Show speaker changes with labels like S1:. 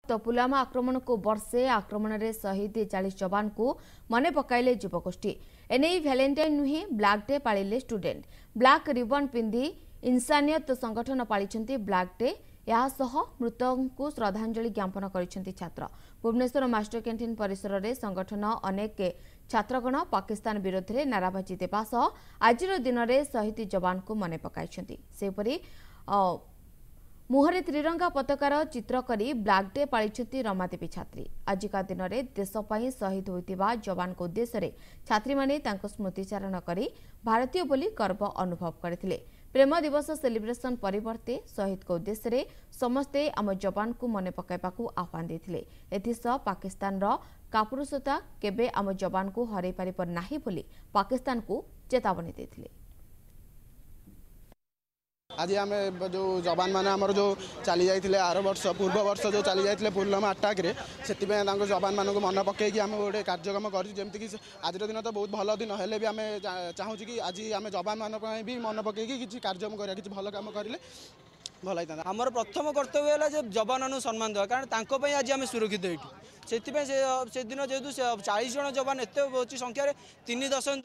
S1: तो पुलवामा आक्रमण को वर्षे आक्रमण में शहीद 40 जवान को मने पकाइले युवगोष्ठी एने भैलेंटाइन नुहे ब्लैक डे पालिले स्टूडेंट ब्लैक रिबन पिंधि इंसानियत संगठन पालिछंती ब्लैक डे मृतकों को श्रद्धांजलि ज्ञापन करिसेंती छात्र भुवनेश्वर मास्टर कैंटीन परिसर में संगठन अनेक छात्रगण पाकिस्तान विरोध में नाराबाजी देवा आज दिन में शहीद जवान को मने पकाइछंती सेपरि मुहरे त्रिरंगा पताकार चित्र करी ब्लैक डे पालिछंती रमादेवी छात्री आजिका दिन में देशपाई शहीद होइतिबा जवान को उद्देश्य रे छात्री माने तांको स्मृतिचारण करी भारतीय बोली गर्व अनुभव करथिले। प्रेम दिवस सेलिब्रेशन परिवर्ते शहीद को उद्देश्य रे समस्ते आम जवान को मने पकाइबाकू आह्वान देथिले। एथिसह पाकिस्तान रो कापुरुषता केबे आम जवान को हरै पारिब नाही बोली पाकिस्तान को चेतावनी देथिले।
S2: आज आम जो जवान मैंने आमर जो चली जाते आर वर्ष पूर्व वर्ष जो चली जाते पुलवामा अटैक से जवान मान मन पकईकि आम गोटे कार्यक्रम करमती आज दिन तो बहुत भल दिन हेल्ले भी आम चाहूँ कि आज आम जवान मान भी मन पकईकि किसी कार्यक्रम करा कि भल कम करें भल होता।
S3: आमर प्रथम कर्तव्य है जवान मान सम्मान देवा कारण आज आम सुरक्षित ये से दिन जेहतु 40 जन जवान एत संख्यार 3 दशक